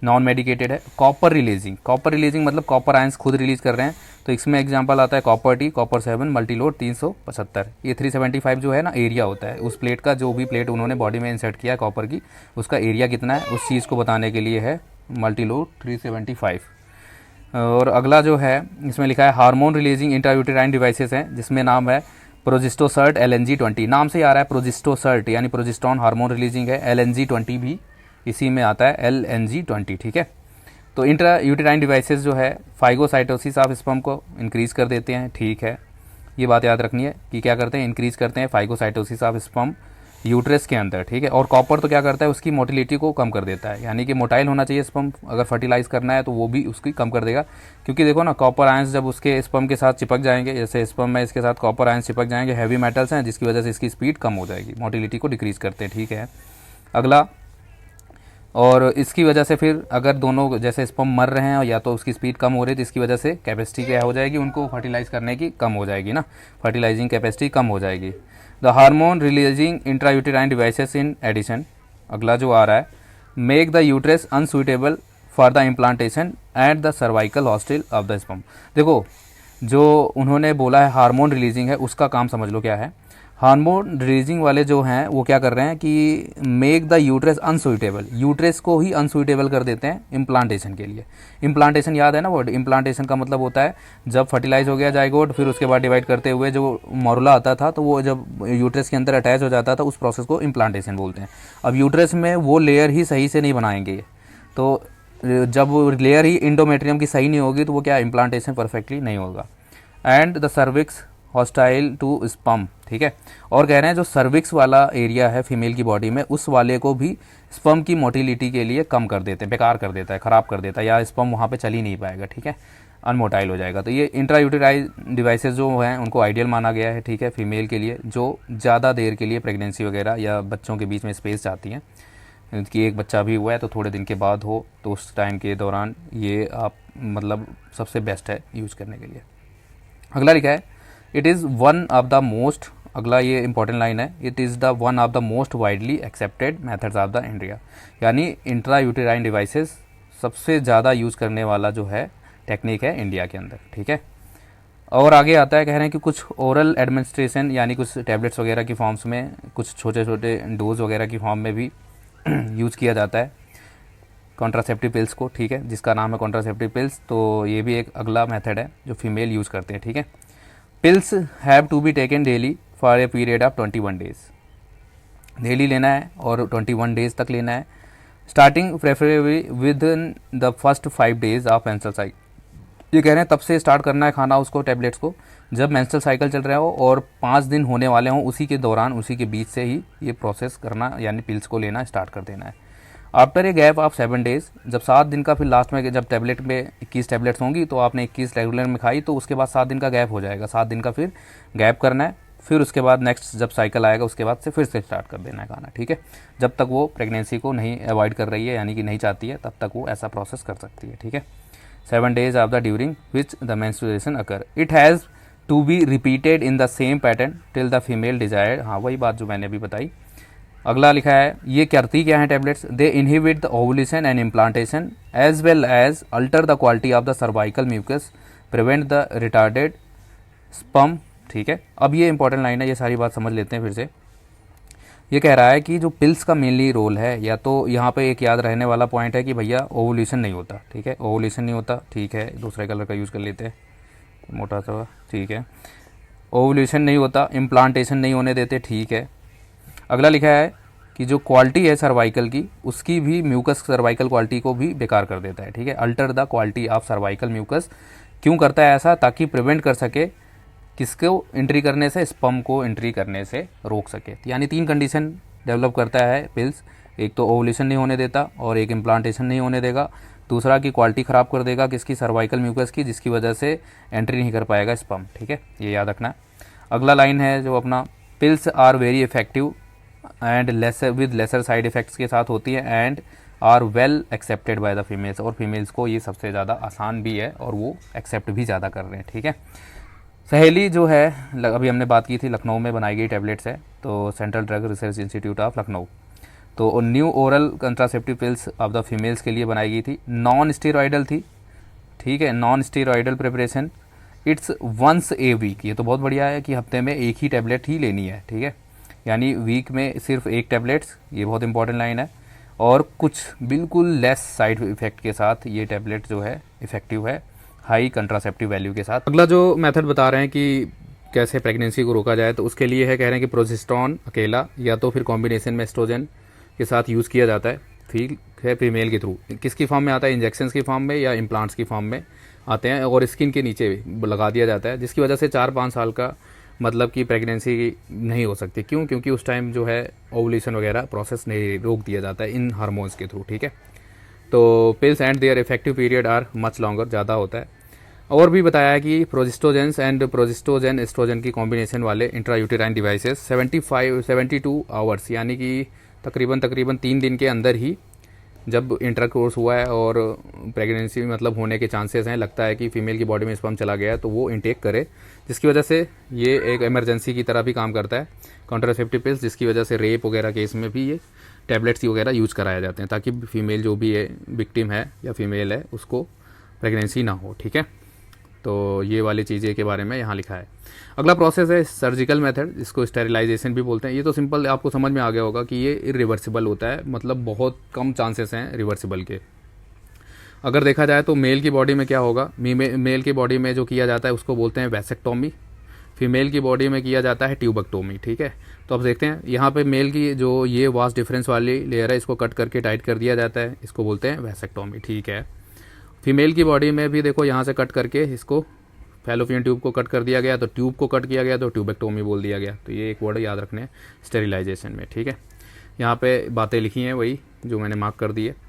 नॉन मेडिकेटेड है। कॉपर रिलीजिंग मतलब कॉपर आयंस खुद रिलीज कर रहे हैं, तो इसमें एग्जांपल आता है कॉपर टी, कॉपर 7, मल्टीलोड 375। ये 375 जो है ना एरिया होता है उस प्लेट का, जो भी प्लेट उन्होंने बॉडी में इंसर्ट किया है कॉपर की, उसका एरिया कितना है उस चीज़ को बताने के लिए है मल्टीलोड 375। और अगला जो है इसमें लिखा है हार्मोन रिलीजिंग इंट्रायूटेराइन डिवाइसेस हैं, जिसमें नाम है प्रोजेस्टोसर्ट LNG-20। नाम से आ रहा है प्रोजेस्टोसर्ट यानी प्रोजेस्टोन हार्मोन रिलीजिंग है, LNG-20 भी इसी में आता है, LNG-20। ठीक है, तो इंट्रा यूटेराइन डिवाइसेस जो है फाइगोसाइटोसिस ऑफ स्पर्म को इंक्रीज़ कर देते हैं। ठीक है, ये बात याद रखनी है कि क्या करते हैं, इंक्रीज़ करते हैं फाइगोसाइटोसिस ऑफ स्पर्म यूट्रस के अंदर। ठीक है, और कॉपर तो क्या करता है, उसकी मोटिलिटी को कम कर देता है, यानी कि मोटाइल होना चाहिए स्पर्म, अगर फर्टिलाइज करना है तो वो भी उसकी कम कर देगा। क्योंकि देखो ना, कॉपर आयंस जब उसके स्पर्म के साथ चिपक जाएंगे, जैसे स्पर्म में इसके साथ कॉपर आयंस चिपक जाएंगे, हैवी मेटल्स हैं, जिसकी वजह से इसकी स्पीड कम हो जाएगी, मोटिलिटी को डिक्रीज़ करते हैं। ठीक है, अगला, और इसकी वजह से फिर अगर दोनों जैसे स्पर्म मर रहे हैं या तो उसकी स्पीड कम हो रही है, तो इसकी वजह से कैपेसिटी क्या हो जाएगी, उनको फर्टिलाइज करने की कम हो जाएगी ना, फर्टिलाइजिंग कैपेसिटी कम हो जाएगी। The hormone releasing intrauterine devices in addition, अगला जो आ रहा है, make the uterus unsuitable for the implantation at the cervical hostile of the sperm. देखो, जो उन्होंने बोला है हार्मोन रिलीजिंग है, उसका काम समझ लो क्या है। हार्मोन रिलीजिंग वाले जो हैं वो क्या कर रहे हैं कि make the uterus unsuitable, uterus को ही अनसुइटेबल कर देते हैं इम्प्लांटेशन के लिए। इम्प्लांटेशन याद है ना वर्ड, इम्प्लांटेशन का मतलब होता है जब फर्टिलाइज हो गया जाइगोट, फिर उसके बाद डिवाइड करते हुए जो मोरुला आता था तो वो जब यूट्रस के अंदर अटैच हो जाता था उस प्रोसेस को इम्प्लांटेशन बोलते हैं। अब यूट्रस में वो लेयर ही सही से नहीं बनाएंगे, तो जब लेयर ही इंडोमेट्रियम की सही नहीं होगी तो वो क्या इम्प्लांटेशन परफेक्टली नहीं होगा। And the cervix hostile to sperm, ठीक है। और कह रहे हैं जो सर्विक्स वाला एरिया है फीमेल की बॉडी में उस वाले को भी स्पम की मोटिलिटी के लिए कम कर देते हैं, बेकार कर देता है, ख़राब कर देता है, या स्पम वहाँ पे चल ही नहीं पाएगा, ठीक है, अनमोटाइल हो जाएगा। तो ये इंट्रायूटेराइन डिवाइसेस जो हैं उनको आइडियल माना गया है, ठीक है, फीमेल के लिए जो ज़्यादा देर के लिए प्रेगनेंसी वगैरह या बच्चों के बीच में स्पेस चाहती हैं कि एक बच्चा भी हुआ है तो थोड़े दिन के बाद हो, तो उस टाइम के दौरान ये आप मतलब सबसे बेस्ट है यूज़ करने के लिए। अगला लिखा है it is one of the most, अगला ये इंपॉर्टेंट लाइन है, it is the one of the most widely accepted methods of the India, यानी इंट्रा यूटेराइन डिवाइसेस सबसे ज़्यादा यूज़ करने वाला जो है टेक्निक है इंडिया के अंदर, ठीक है। और आगे आता है, कह रहे हैं कि कुछ ओरल एडमिनिस्ट्रेशन यानी कुछ टैबलेट्स वगैरह की फॉर्म्स में, कुछ छोटे छोटे डोज वगैरह की फॉर्म में भी यूज़ किया जाता है कॉन्ट्रासेप्टिव पिल्स को, ठीक है, जिसका नाम है कॉन्ट्रासेप्टिव पिल्स। तो ये भी एक अगला मेथड है जो फीमेल यूज़ करते हैं, ठीक है। Pills have to be taken daily for a period of 21 days, daily लेना है और 21 डेज तक लेना है, starting preferably within the first 5 days of menstrual cycle. ये कह रहे हैं तब से स्टार्ट करना है खाना उसको, टैबलेट्स को, जब मेंस्ट्रुअल साइकिल चल रहा हो और 5 दिन होने वाले हों, उसी के दौरान, उसी के बीच से ही ये प्रोसेस करना यानी पिल्स को लेना स्टार्ट कर देना है। After a gap of 7 days, जब 7 दिन का फिर लास्ट में जब टैबलेट में 21 टैबलेट्स होंगी तो आपने 21 रेगुलर में खाई तो उसके बाद 7 दिन का गैप हो जाएगा, 7 दिन का फिर गैप करना है, फिर उसके बाद नेक्स्ट जब साइकिल आएगा उसके बाद से फिर से स्टार्ट कर देना है खाना, ठीक है। जब तक वो प्रेगनेंसी को नहीं अवॉइड कर रही है यानी कि नहीं चाहती है तब तक वो ऐसा प्रोसेस कर सकती है, ठीक है। 7 days of the during which the menstruation occur, it has to be repeated in the same pattern till the female desired, हाँ वही बात जो मैंने अभी बताई। अगला लिखा है ये करती क्या है tablets, they inhibit the ovulation and implantation as well as alter the quality of the cervical mucus, prevent the retarded sperm, ठीक है। अब ये इंपॉर्टेंट लाइन है, ये सारी बात समझ लेते हैं फिर से। ये कह रहा है कि जो पिल्स का मेनली रोल है, या तो यहाँ पे एक याद रहने वाला पॉइंट है कि भैया ओवुलेशन नहीं होता, ठीक है, ओवुलेशन नहीं होता, ठीक है, दूसरे कलर का यूज़ कर लेते हैं मोटा सा, ठीक है, ओवुलेशन नहीं होता, इम्प्लांटेशन नहीं होने देते, ठीक है। अगला लिखा है कि जो क्वालिटी है सर्वाइकल की उसकी भी म्यूकस सर्वाइकल क्वालिटी को भी बेकार कर देता है, ठीक है, alter the quality of cervical mucus. क्यों करता है ऐसा, ताकि प्रिवेंट कर सके किसको एंट्री करने से, स्पर्म को एंट्री करने से रोक सके। यानी 3 कंडीशन डेवलप करता है पिल्स, एक तो ओवुलेशन नहीं होने देता और एक इम्प्लांटेशन नहीं होने देगा, दूसरा की क्वालिटी ख़राब कर देगा किसकी, सर्वाइकल म्यूकस की, जिसकी वजह से एंट्री नहीं कर पाएगा स्पर्म, ठीक है, ये याद रखना। अगला लाइन है जो अपना, pills are very effective and lesser with lesser side effects के साथ होती है and are well accepted by the females, और फीमेल्स को ये सबसे ज़्यादा आसान भी है और वो एक्सेप्ट भी ज़्यादा कर रहे हैं, ठीक है। सहेली जो है अभी हमने बात की थी, लखनऊ में बनाई गई टैबलेट्स है, तो central drug research institute of Lucknow, तो new oral contraceptive pills of the females के लिए बनाई गई थी, नॉन स्टेरॉइडल थी, ठीक है, non steroidal preparation, it's once a week, ये तो बहुत बढ़िया है कि हफ्ते में एक ही टैबलेट ही लेनी है, ठीक है, यानी वीक में सिर्फ एक टैबलेट्स, ये बहुत इंपॉर्टेंट लाइन है, और कुछ बिल्कुल लेस साइड इफेक्ट के साथ ये टैबलेट जो है इफेक्टिव है, हाई कंट्रासेप्टिव वैल्यू के साथ। अगला जो मेथड बता रहे हैं कि कैसे प्रेगनेंसी को रोका जाए, तो उसके लिए है, कह रहे हैं कि प्रोजेस्टेरॉन अकेला या तो फिर कॉम्बिनेशन में एस्ट्रोजन के साथ यूज़ किया जाता है, ठीक है, फीमेल के थ्रू, किसकी फॉर्म में आता है, इंजेक्शंस की फॉर्म में या इम्प्लांट्स की फॉर्म में आते हैं, और स्किन के नीचे लगा दिया जाता है, जिसकी वजह से 4-5 साल का मतलब कि प्रेगनेंसी नहीं हो सकती। क्यों, क्योंकि उस टाइम जो है ओवुलेशन वगैरह प्रोसेस नहीं रोक दिया जाता है इन हार्मोन्स के थ्रू, ठीक है। तो pills and their effective period are much longer, ज़्यादा होता है। और भी बताया है कि प्रोजेस्टोजेंस एंड प्रोजेस्टोजेन एस्ट्रोजन की कॉम्बिनेशन वाले इंट्रायूटेराइन डिवाइसेस 72 आवर्स यानी कि तकरीबन 3 दिन के अंदर ही जब इंटरकोर्स हुआ है और प्रेगनेंसी मतलब होने के चांसेस हैं, लगता है कि फीमेल की बॉडी में स्पर्म चला गया है, तो वो इनटेक करे, जिसकी वजह से ये एक इमरजेंसी की तरह भी काम करता है कॉन्ट्रासेप्टिव पिल्स, जिसकी वजह से रेप वगैरह केस में भी ये टैबलेट्स वगैरह यूज़ कराए जाते हैं, ताकि फीमेल जो भी है विक्टिम है या फीमेल है उसको प्रेगनेंसी ना हो, ठीक है। तो ये वाली चीज़ें के बारे में यहाँ लिखा है। अगला प्रोसेस है सर्जिकल मेथड, जिसको स्टेरिलाइजेशन भी बोलते हैं। ये तो सिंपल आपको समझ में आ गया होगा कि ये इरिवर्सिबल होता है, मतलब बहुत कम चांसेस हैं रिवर्सिबल के। अगर देखा जाए तो मेल की बॉडी में क्या होगा, मेल की बॉडी में जो किया जाता है उसको बोलते हैं वैसेक्टोमी, फीमेल की बॉडी में किया जाता है ट्यूबेक्टोमी। ठीक है, तो अब देखते हैं यहाँ पे मेल की जो ये वास्ट डिफरेंस वाली लेयर है इसको कट करके टाइट कर दिया जाता है, इसको बोलते हैं वैसेक्टोमी। ठीक है, फीमेल की बॉडी में भी देखो यहाँ से कट करके इसको फैलोपियन ट्यूब को कट कर दिया गया, तो ट्यूब को कट किया गया तो ट्यूबेक्टोमी बोल दिया गया। तो ये एक वर्ड याद रखने स्टेरिलाइजेशन में। ठीक है, यहाँ पे बातें लिखी हैं वही जो मैंने मार्क कर दी है।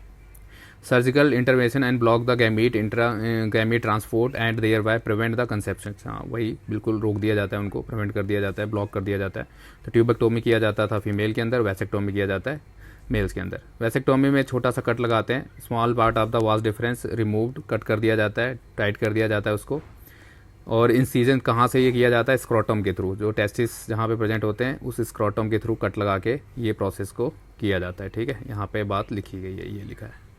Surgical intervention and block the gamete transport and thereby prevent the conception. हाँ, वही बिल्कुल रोक दिया जाता है, उनको प्रिवेंट कर दिया जाता है, ब्लॉक कर दिया जाता है। तो ट्यूबेक्टोमी किया जाता था फीमेल के अंदर, वैसेक्टोमी किया जाता है मेल्स के अंदर। वैसेक्टोमी में छोटा सा कट लगाते हैं, small part of the vast difference removed, cut कर दिया जाता है, टाइट कर दिया जाता है उसको। और इंसिजन कहाँ से ये किया जाता है, स्क्रोटम के थ्रू, जो टेस्टिस जहाँ पे प्रेजेंट होते हैं उस स्क्रोटम के थ्रू कट लगा के ये प्रोसेस को किया जाता है। ठीक है, यहाँ पे बात लिखी गई है, ये लिखा है।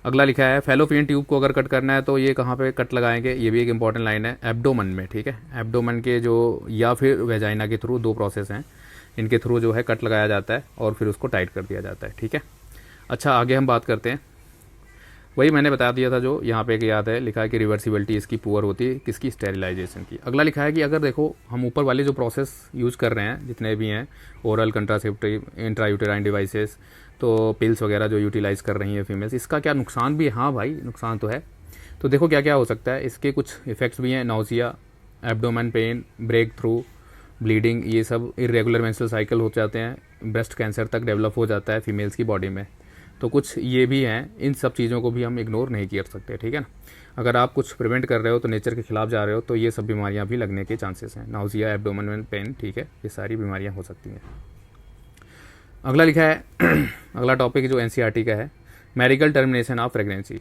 अगला लिखा है फैलोपियन ट्यूब को अगर कट करना है तो ये कहाँ पे कट लगाएंगे, ये भी एक इंपॉर्टेंट लाइन है, एब्डोमन में। ठीक है, एब्डोमन के जो या फिर वेजाइना के थ्रू, दो प्रोसेस हैं, इनके थ्रू जो है कट लगाया जाता है और फिर उसको टाइट कर दिया जाता है। ठीक है, अच्छा आगे हम बात करते हैं, वही मैंने बता दिया था जो यहाँ पे याद है, लिखा है कि रिवर्सिबिलिटी इसकी पुअर होती है, किसकी, स्टेरिलाइजेशन की। अगला लिखा है कि अगर देखो हम ऊपर वाले जो प्रोसेस यूज़ कर रहे हैं जितने भी हैं, ओरल कंट्रासेप्टिव, इंट्रायूटेराइन डिवाइसेस, तो पिल्स वगैरह जो यूटिलाइज़ कर रही हैं फीमेल्स, इसका क्या नुकसान भी है? हाँ भाई, नुकसान तो है। तो देखो क्या क्या हो सकता है, इसके कुछ इफ़ेक्ट्स भी हैं, nausea, abdomen pain, break through, bleeding, ये सब, इरेगुलर मेंस्ट्रुअल साइकिल हो जाते हैं, ब्रेस्ट कैंसर तक डेवलप हो जाता है फीमेल्स की बॉडी में। तो कुछ ये भी हैं, इन सब चीज़ों को भी हम इग्नोर नहीं कर सकते। ठीक है ना, अगर आप कुछ प्रिवेंट कर रहे हो तो नेचर के खिलाफ जा रहे हो तो ये सब बीमारियां भी लगने के चांसेस हैं, नाउजिया, एब्डोमेनल पेन। ठीक है, ये सारी बीमारियां हो सकती हैं। अगला लिखा है अगला टॉपिक जो एनसीईआरटी का है, मेडिकल टर्मिनेशन ऑफ प्रेगनेंसी,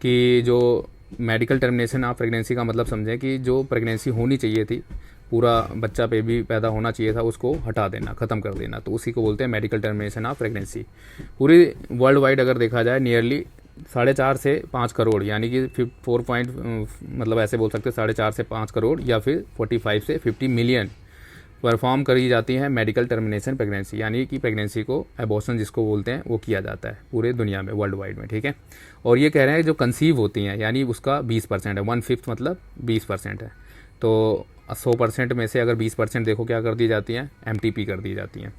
कि जो मेडिकल टर्मिनेशन ऑफ प्रेगनेंसी का मतलब समझें कि जो प्रेगनेंसी होनी चाहिए थी, पूरा बच्चा बेबी पैदा होना चाहिए था, उसको हटा देना, ख़त्म कर देना, तो उसी को बोलते हैं मेडिकल टर्मिनेशन ऑफ प्रेगनेंसी। पूरी वर्ल्ड वाइड अगर देखा जाए नियरली 4.5 से 5 करोड़, यानी कि 4 पॉइंट, मतलब ऐसे बोल सकते हैं 4.5 से 5 करोड़ या फिर 45 से 50 मिलियन परफॉर्म करी जाती है मेडिकल टर्मिनेशन प्रेगनेंसी, यानी कि प्रेगनेंसी को एबॉर्शन जिसको बोलते हैं वो किया जाता है पूरे दुनिया में, वर्ल्ड वाइड में। ठीक है, और ये कह रहे हैं जो कंसीव होती हैं, यानी उसका 20% है, 1/5 मतलब 20% है। तो 100% में से अगर 20% देखो क्या कर दी जाती हैं, MTP कर दी जाती हैं।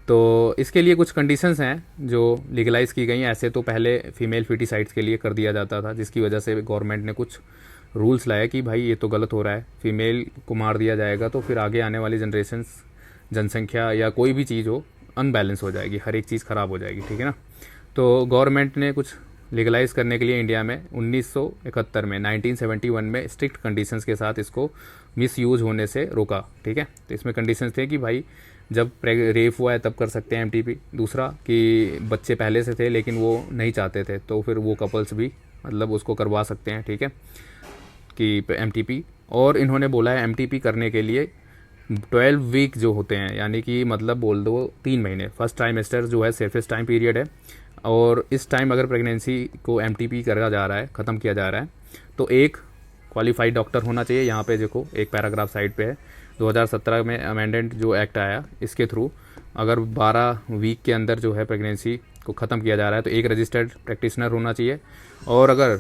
तो इसके लिए कुछ कंडीशंस हैं जो लीगलाइज़ की गई हैं। ऐसे तो पहले फीमेल फीटिसाइड्स के लिए कर दिया जाता था, जिसकी वजह से गवर्नमेंट ने कुछ रूल्स लाया कि भाई ये तो गलत हो रहा है, फीमेल को मार दिया जाएगा तो फिर आगे आने वाली जनरेशन्स, जनसंख्या या कोई भी चीज़ हो, अनबैलेंस हो जाएगी, हर एक चीज़ ख़राब हो जाएगी। ठीक है ना, तो गवर्नमेंट ने कुछ लीगलाइज़ करने के लिए इंडिया में 1971 में, 1971 में स्ट्रिक्ट कंडीशंस के साथ इसको मिस यूज़ होने से रोका। ठीक है, तो इसमें कंडीशंस थे कि भाई जब रेप हुआ है तब कर सकते हैं MTP। दूसरा कि बच्चे पहले से थे लेकिन वो नहीं चाहते थे तो फिर वो कपल्स भी मतलब उसको करवा सकते हैं। ठीक है, कि MTP। और इन्होंने बोला है MTP करने के लिए 12 वीक जो होते हैं, यानी कि मतलब बोल दो 3 महीने, फर्स्ट ट्राइमेस्टर जो है सेफेस्ट टाइम पीरियड है, और इस टाइम अगर प्रेगनेंसी को MTP करा जा रहा है, ख़त्म किया जा रहा है, तो एक क्वालिफाइड डॉक्टर होना चाहिए। यहाँ पे देखो एक पैराग्राफ साइड पे है, 2017 में अमेंडेंट जो एक्ट आया, इसके थ्रू अगर 12 वीक के अंदर जो है प्रेगनेंसी को ख़त्म किया जा रहा है तो एक रजिस्टर्ड प्रैक्टिशनर होना चाहिए, और अगर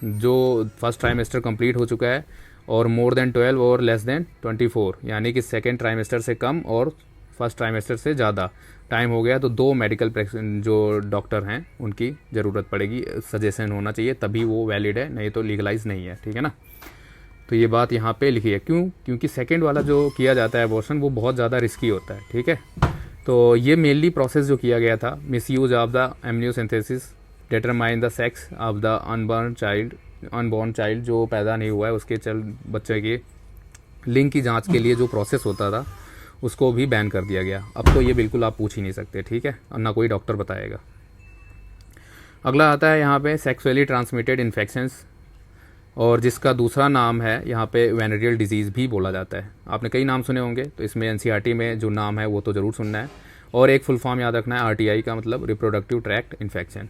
जो फर्स्ट ट्राइमेस्टर कंप्लीट हो चुका है और मोर देन 12 और लेस देन 24, यानी कि सेकेंड ट्राइमेस्टर से कम और फर्स्ट ट्राइमेस्टर से ज़्यादा टाइम हो गया, तो 2 मेडिकल जो डॉक्टर हैं उनकी ज़रूरत पड़ेगी, सजेशन होना चाहिए, तभी वो वैलिड है, नहीं तो लीगलाइज नहीं है। ठीक है ना, तो ये बात यहाँ पे लिखी है। क्योंकि सेकेंड वाला जो किया जाता है एबॉर्शन वो बहुत ज़्यादा रिस्की होता है। ठीक है, तो ये मेनली प्रोसेस जो किया गया था, misuse of the amniocentesis determine the sex of the unborn child, जो पैदा नहीं हुआ है उसके बच्चे के लिंग की जांच के लिए जो प्रोसेस होता था उसको भी बैन कर दिया गया। अब तो ये बिल्कुल आप पूछ ही नहीं सकते। ठीक है, और ना कोई डॉक्टर बताएगा। अगला आता है यहाँ पे सेक्सुअली ट्रांसमिटेड इन्फेक्शंस, और जिसका दूसरा नाम है यहाँ पे वेनेरियल डिजीज़ भी बोला जाता है। आपने कई नाम सुने होंगे, तो इसमें एनसीईआरटी में जो नाम है वो तो ज़रूर सुनना है, और एक फुल फॉर्म याद रखना है, RTI का मतलब रिप्रोडक्टिव ट्रैक्ट इन्फेक्शन।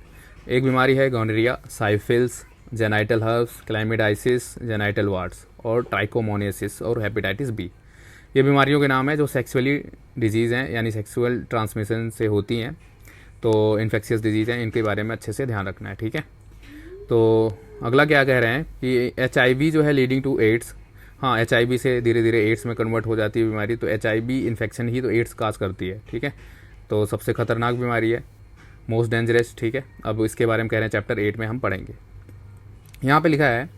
एक बीमारी है gonorrhoea, syphilis, genital herpes, chlamydiasis, genital warts और ट्राइकोमोनियासिस और हेपेटाइटिस बी। ये बीमारियों के नाम हैं जो सेक्सुअली डिजीज़ हैं, यानी सेक्सुअल ट्रांसमिशन से होती हैं, तो इन्फेक्शियस डिजीज़ हैं, इनके बारे में अच्छे से ध्यान रखना है, ठीक है। तो अगला क्या कह रहे हैं कि HIV जो है लीडिंग टू एड्स। हाँ, HIV से धीरे धीरे एड्स में कन्वर्ट हो जाती है बीमारी, तो HIV इन्फेक्शन ही तो एड्स काज करती है, ठीक है। तो सबसे खतरनाक बीमारी है, मोस्ट डेंजरस, ठीक है। अब इसके बारे में कह रहे हैं चैप्टर 8 में हम पढ़ेंगे। यहाँ पे लिखा है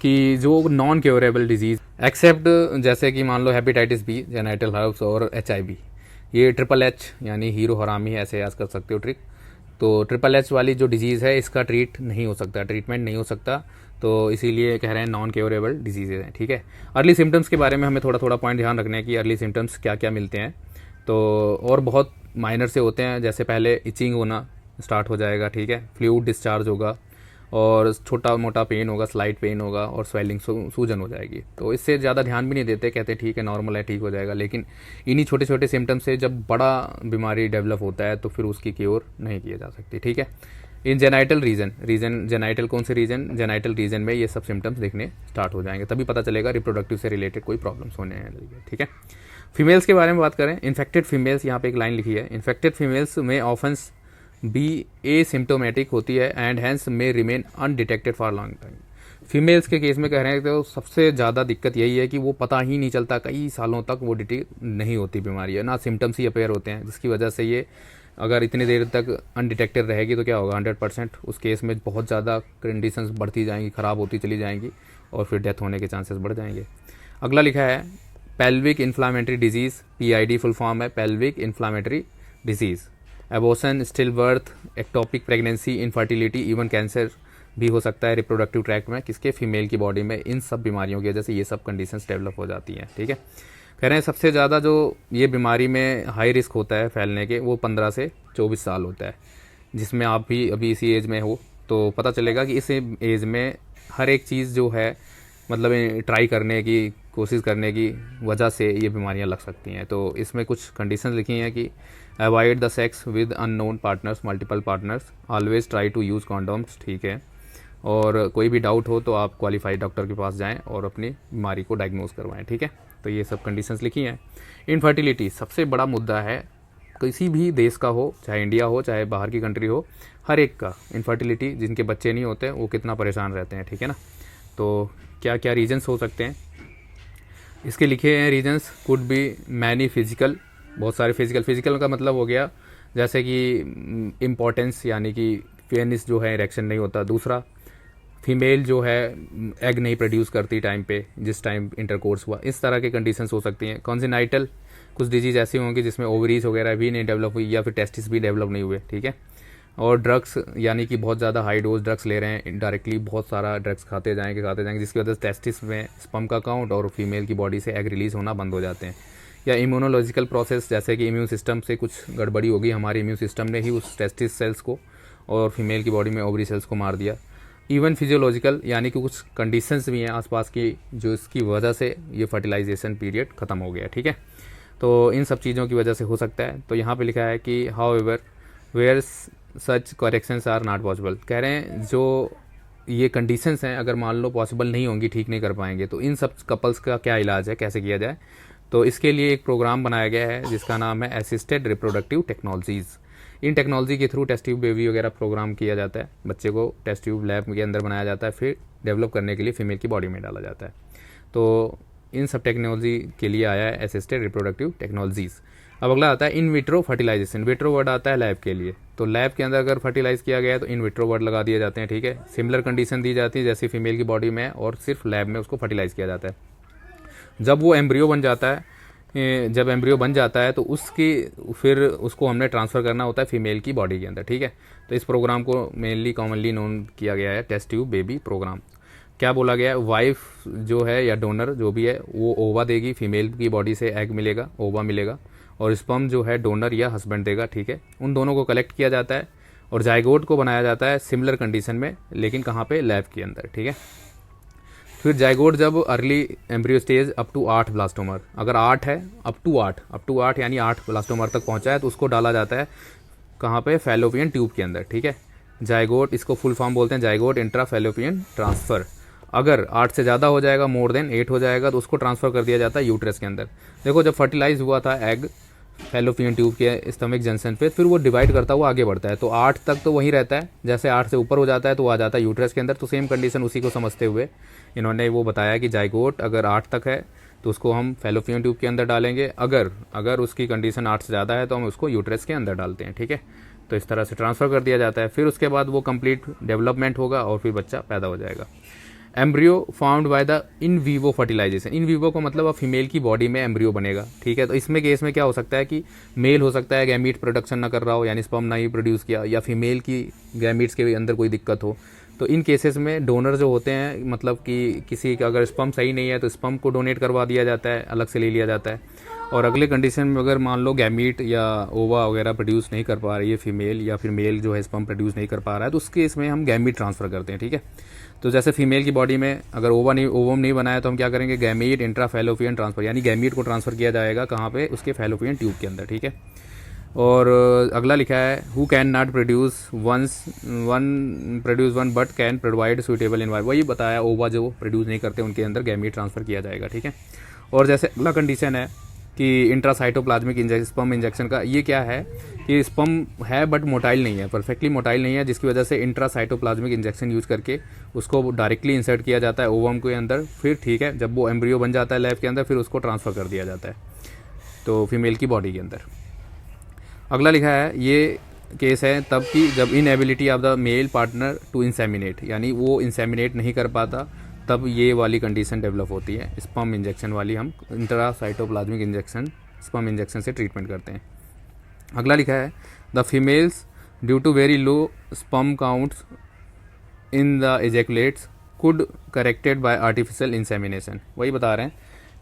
कि जो नॉन क्योरेबल डिजीज़ एक्सेप्ट, जैसे कि मान लो हेपेटाइटिस बी, जेनाइटल हर्ब्स और HIV, ये HHH यानी हीरो हरामी है, ऐसे याद कर सकते हो ट्रिक। तो HHH वाली जो डिजीज़ है इसका ट्रीटमेंट नहीं हो सकता, तो इसीलिए कह रहे हैं नॉन क्योरेबल डिजीज़ हैं, ठीक है। अर्ली सिम्टम्स के बारे में हमें थोड़ा थोड़ा पॉइंट ध्यान रखना है कि अर्ली सिम्टम्स क्या क्या मिलते हैं। तो और बहुत माइनर से होते हैं, जैसे पहले इचिंग होना स्टार्ट हो जाएगा, ठीक है, फ्लूइड डिस्चार्ज होगा और छोटा मोटा पेन होगा, स्लाइट पेन होगा और स्वेलिंग, सूजन हो जाएगी। तो इससे ज़्यादा ध्यान भी नहीं देते, कहते ठीक है नॉर्मल है, ठीक हो जाएगा। लेकिन इन्हीं छोटे छोटे सिम्टम्स से जब बड़ा बीमारी डेवलप होता है तो फिर उसकी क्योर नहीं की जा सकती, ठीक है। इन जेनाइटल रीजन जेनाइटल कौन से रीजन, जेनाइटल रीजन में ये सब सिम्टम्स दिखने स्टार्ट हो जाएंगे, तभी पता चलेगा रिप्रोडक्टिव से रिलेटेड कोई प्रॉब्लम्स होने हैं, ठीक है। फीमेल्स के बारे में बात करें, इन्फेक्टेड फीमेल्स, यहाँ पे एक लाइन लिखी है, इन्फेक्टेड फीमेल्स में ऑफन बी एसिम्टोमेटिक होती है and hence may remain undetected for long time. Females के केस में कह रहे हैं तो सबसे ज़्यादा दिक्कत यही है कि वो पता ही नहीं चलता, कई सालों तक वो डिटेक्ट नहीं होती बीमारी है ना, सिम्टम्स ही अपेयर होते हैं, जिसकी वजह से ये अगर इतनी देर तक अनडिटेक्टेड रहेगी तो क्या होगा, 100% उस केस में बहुत ज़्यादा कंडीशंस बढ़ती जाएंगी, ख़राब होती चली जाएंगी और फिर डेथ होने के चांसेस बढ़ जाएंगे। अगला लिखा है pelvic inflammatory disease, PID full form है pelvic inflammatory disease. Abortion, stillbirth, ectopic pregnancy, infertility, even cancer भी हो सकता है रिप्रोडक्टिव ट्रैक्ट में, किसके, फीमेल की बॉडी में। इन सब बीमारियों की वजह से ये सब कंडीशंस डेवलप हो जाती हैं, ठीक है। कह रहे हैं सबसे ज़्यादा जो ये बीमारी में हाई रिस्क होता है फैलने के, वो 15 से 24 साल होता है, जिसमें आप भी अभी इसी एज में हो, तो पता चलेगा कि इस एज में हर एक चीज़ जो है, मतलब ट्राई करने की कोशिश करने की वजह से ये बीमारियां लग सकती हैं। तो इसमें कुछ कंडीशंस लिखी हैं कि avoid the sex with unknown partners, multiple partners, always try to use condoms, ठीक है। और कोई भी डाउट हो तो आप क्वालिफाइड डॉक्टर के पास जाएं और अपनी बीमारी को डायग्नोज करवाएं, ठीक है। तो ये सब कंडीशंस लिखी हैं। इनफर्टिलिटी सबसे बड़ा मुद्दा है, किसी भी देश का हो, चाहे इंडिया हो चाहे बाहर की कंट्री हो, हर एक का इनफर्टिलिटी, जिनके बच्चे नहीं होते वो कितना परेशान रहते हैं, ठीक है ना। तो क्या क्या रीजन्स हो सकते हैं इसके लिखे हैं, reasons could be many physical, बहुत सारे फिजिकल का मतलब हो गया जैसे कि इम्पोर्टेंस, यानी कि पेनिस जो है इरेक्शन नहीं होता। दूसरा, फीमेल जो है एग नहीं प्रोड्यूस करती टाइम पे, जिस टाइम इंटरकोर्स हुआ, इस तरह की कंडीशंस हो सकती हैं। कॉन्जेनाइटल, कुछ डिजीज ऐसी होंगी जिसमें ओवरीज वगैरह भी नहीं डेवलप हुई या फिर टेस्टिस भी डेवलप नहीं हुए, ठीक है। और ड्रग्स, यानी कि बहुत ज़्यादा हाई डोज ड्रग्स ले रहे हैं, इनडायरेक्टली बहुत सारा ड्रग्स खाते जाएंगे, जिसकी वजह से टेस्टिस में स्पर्म का काउंट और फीमेल की बॉडी से एग रिलीज होना बंद हो जाते हैं। या इम्यूनोलॉजिकल प्रोसेस, जैसे कि इम्यून सिस्टम से कुछ गड़बड़ी होगी, हमारे इम्यून सिस्टम ने ही उस टेस्टिस सेल्स को और फीमेल की बॉडी में ओवरी सेल्स को मार दिया। इवन फिजियोलॉजिकल, यानी कि कुछ कंडीशंस भी हैं आसपास की जो इसकी वजह से ये फर्टिलाइजेशन पीरियड ख़त्म हो गया, ठीक है। तो इन सब चीज़ों की वजह से हो सकता है। तो यहाँ पे लिखा है कि however where such corrections are not possible, कह रहे हैं जो ये कंडीशंस हैं अगर मान लो पॉसिबल नहीं होंगी, ठीक नहीं कर पाएंगे, तो इन सब कपल्स का क्या इलाज है, कैसे किया जाए। तो इसके लिए एक प्रोग्राम बनाया गया है जिसका नाम है असिस्टेड रिप्रोडक्टिव टेक्नोलॉजीज़। इन टेक्नोलॉजी के थ्रू टेस्ट ट्यूब बेबी वगैरह प्रोग्राम किया जाता है, बच्चे को टेस्ट ट्यूब लैब के अंदर बनाया जाता है, फिर डेवलप करने के लिए फीमेल की बॉडी में डाला जाता है। तो इन सब टेक्नोलॉजी के लिए आया है असिस्टेड रिप्रोडक्टिव टेक्नोलॉजीज़। अब अगला आता है in vitro fertilization. Vitro word आता है लैब के लिए, तो लैब के अंदर अगर फर्टिलाइज किया गया है तो इन विट्रो वर्ड लगा दिए जाते हैं, ठीक है। सिमिलर कंडीशन दी जाती है जैसे फीमेल की बॉडी में, और सिर्फ लैब में उसको फर्टिलाइज किया जाता है। जब वो एम्ब्रियो बन जाता है, जब एम्ब्रियो बन जाता है तो उसकी फिर उसको हमने ट्रांसफ़र करना होता है फीमेल की बॉडी के अंदर, ठीक है। तो इस प्रोग्राम को मेनली कॉमनली नोन किया गया है टेस्ट ट्यूब बेबी प्रोग्राम। क्या बोला गया है, वाइफ जो है या डोनर जो भी है वो ओवा देगी, फीमेल की बॉडी से एग मिलेगा, ओवा मिलेगा, और स्पर्म जो है डोनर या हस्बैंड देगा, ठीक है। उन दोनों को कलेक्ट किया जाता है और जाइगोट को बनाया जाता है सिमिलर कंडीशन में, लेकिन कहाँ पे, लैब के अंदर, ठीक है। फिर जाइगोट जब early embryo stage up to 8 blastomere, अगर 8 है, अप टू 8 यानी 8 ब्लास्टोमर तक पहुंचा है, तो उसको डाला जाता है कहाँ पे, फैलोपियन ट्यूब के अंदर, ठीक है। जाइगोट, इसको फुल फॉर्म बोलते हैं जाइगोट इंट्रा फैलोपियन ट्रांसफ़र। अगर 8 से ज़्यादा हो जाएगा, मोर देन 8 हो जाएगा, तो उसको ट्रांसफ़र कर दिया जाता है यूट्रस के अंदर। देखो जब फर्टिलाइज हुआ था एग फैलोपियन ट्यूब के स्टमक जंक्शन पे, फिर वो डिवाइड करता हुआ आगे बढ़ता है, तो 8 तक तो वहीं रहता है, जैसे 8 से ऊपर हो जाता है तो वो आ जाता है यूट्रस के अंदर। तो सेम कंडीशन उसी को समझते हुए इन्होंने वो बताया कि जाइगोट अगर 8 तक है तो उसको हम फैलोपियन ट्यूब के अंदर डालेंगे, अगर उसकी कंडीशन 8 से ज़्यादा है तो हम उसको यूट्रस के अंदर डालते हैं, ठीक है। तो इस तरह से ट्रांसफ़र कर दिया जाता है। फिर उसके बाद वो कंप्लीट डेवलपमेंट होगा और फिर बच्चा पैदा हो जाएगा। Embryo found by the in vivo fertilization. In vivo का मतलब अब फीमेल की बॉडी में एम्ब्रियो बनेगा, ठीक है। तो इसमें केस में क्या हो सकता है कि मेल हो सकता है गैमीट प्रोडक्शन ना कर रहा हो, यानी स्पर्म ना ही प्रोड्यूस किया, या फीमेल की गैमीट्स के अंदर कोई दिक्कत हो। तो इन केसेस में डोनर जो होते हैं, मतलब कि किसी का अगर स्पर्म सही नहीं है तो स्पर्म को डोनेट करवा दिया जाता है, अलग से ले लिया जाता है। और अगले कंडीशन में अगर मान लो गैमीट या ओवा वगैरह प्रोड्यूस नहीं कर पा रही है फीमेल, या फिर मेल जो है स्पर्म प्रोड्यूस नहीं कर पा रहा है, तो उस केस में हम गैमीट ट्रांसफ़र करते हैं, ठीक है। तो जैसे फीमेल की बॉडी में अगर ओवम नहीं बनाया तो हम क्या करेंगे, गैमीट इंट्रा फैलोपियन ट्रांसफ़र, यानी गैमीट को ट्रांसफ़र किया जाएगा कहाँ पे, उसके फैलोपियन ट्यूब के अंदर, ठीक है। और अगला लिखा है who can not produce one but can provide suitable environment. वही बताया, ओवा जो प्रोड्यूस नहीं करते उनके अंदर गैमीट ट्रांसफ़र किया जाएगा, ठीक है। और जैसे अगला कंडीशन है कि इंट्रासाइटोप्लाज्मिक स्पर्म इंजेक्शन का, ये क्या है कि स्पर्म है बट मोटाइल नहीं है, परफेक्टली मोटाइल नहीं है, जिसकी वजह से इंट्रासाइटोप्लाज्मिक इंजेक्शन यूज़ करके उसको डायरेक्टली इंसर्ट किया जाता है ओवम के अंदर। फिर ठीक है, जब वो एम्ब्रियो बन जाता है लैब के अंदर, फिर उसको ट्रांसफ़र कर दिया जाता है तो फीमेल की बॉडी के अंदर। अगला लिखा है ये केस है तब कि जब inability of the male partner to inseminate, यानी वो इंसेमिनेट नहीं कर पाता, तब ये वाली कंडीशन डेवलप होती है। स्पर्म इंजेक्शन वाली हम इंट्रासाइटोप्लाज्मिक इंजेक्शन स्पर्म इंजेक्शन से ट्रीटमेंट करते हैं। अगला लिखा है the females due to very low sperm counts in the ejaculates could corrected by artificial insemination. वही बता रहे हैं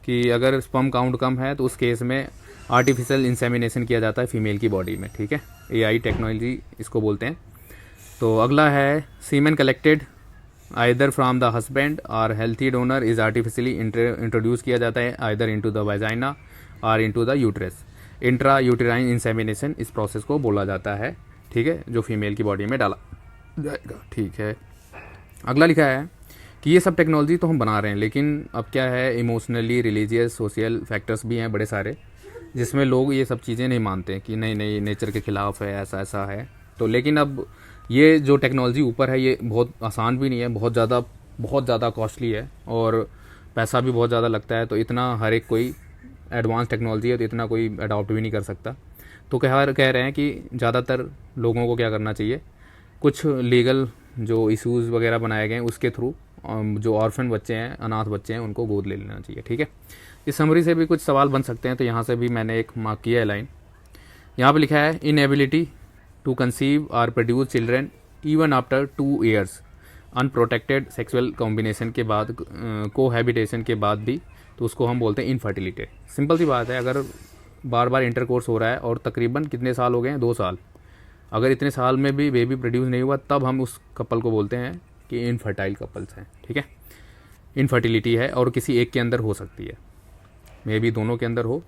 कि अगर स्पर्म काउंट कम है तो उस केस में आर्टिफिशियल इंसेमिनेशन किया जाता है फीमेल की बॉडी में, ठीक है। AI टेक्नोलॉजी इसको बोलते हैं। तो अगला है semen collected either from the husband और healthy donor is artificially introduce किया जाता है आइदर इनटू द वाजाइना और into the uterus. Intra uterine insemination इस प्रोसेस को बोला जाता है, ठीक है, जो फीमेल की बॉडी में डाला जाएगा, ठीक है। अगला लिखा है कि ये सब टेक्नोलॉजी तो हम बना रहे हैं, लेकिन अब क्या है, इमोशनली रिलीजियस सोशल फैक्टर्स भी हैं बड़े सारे, जिसमें लोग ये सब चीज़ें नहीं मानते कि नहीं नहीं नेचर के ख़िलाफ़ है, ऐसा ऐसा है। तो लेकिन अब ये जो टेक्नोलॉजी ऊपर है ये बहुत आसान भी नहीं है, बहुत ज़्यादा कॉस्टली है और पैसा भी बहुत ज़्यादा लगता है। तो इतना हर एक कोई एडवांस टेक्नोलॉजी है तो इतना कोई अडॉप्ट भी नहीं कर सकता। तो कह रहे हैं कि ज़्यादातर लोगों को क्या करना चाहिए, कुछ लीगल जो इश्यूज़ वगैरह बनाए गए हैं उसके थ्रू जो ऑर्फन बच्चे हैं, अनाथ बच्चे हैं, उनको गोद ले लेना चाहिए, ठीक है। इस समरी से भी कुछ सवाल बन सकते हैं, तो यहाँ से भी मैंने एक मार्क किया है लाइन। यहाँ पे लिखा है इनएबिलिटी टू कंसीव और produce children even after 2 years unprotected sexual combination के बाद, कोहैबिटेशन के बाद भी, तो उसको हम बोलते हैं इनफर्टिलिटी। सिंपल सी बात है, अगर बार बार इंटरकोर्स हो रहा है और तकरीबन कितने साल हो गए हैं, 2 साल, अगर इतने साल में भी बेबी प्रोड्यूस नहीं हुआ, तब हम उस कपल को बोलते हैं कि इनफर्टाइल कपल्स हैं, ठीक है। इनफर्टिलिटी है और किसी एक के अंदर हो सकती है, मे बी दोनों के अंदर हो।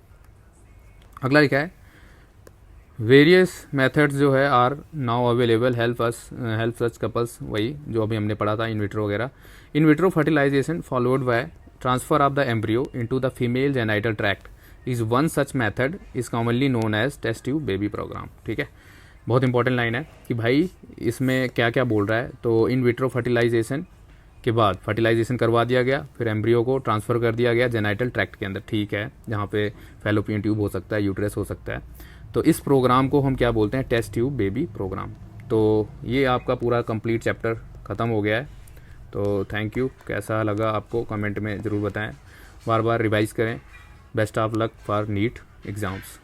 अगला लिखा है वेरियस मेथड्स जो है are now available help such couples, वही जो अभी हमने पढ़ा था इन विट्रो वगैरह। In vitro fertilization followed by transfer of the embryo into the female genital tract is one such method is commonly known as test tube baby program, ठीक है। बहुत इंपॉर्टेंट लाइन है कि भाई इसमें क्या क्या बोल रहा है। तो इन विट्रो फर्टिलाइजेशन के बाद फर्टिलाइजेशन करवा दिया गया, फिर एम्ब्रियो को ट्रांसफ़र कर दिया गया जेनाइटल ट्रैक्ट के अंदर, ठीक है, जहाँ पे फैलोपियन ट्यूब हो सकता है, यूट्रस हो सकता है। तो इस प्रोग्राम को हम क्या बोलते हैं, टेस्ट ट्यूब बेबी प्रोग्राम। तो ये आपका पूरा कंप्लीट चैप्टर ख़त्म हो गया है। तो थैंक यू, कैसा लगा आपको कमेंट में ज़रूर बताएं, बार बार रिवाइज़ करें। Best of luck for NEET exams.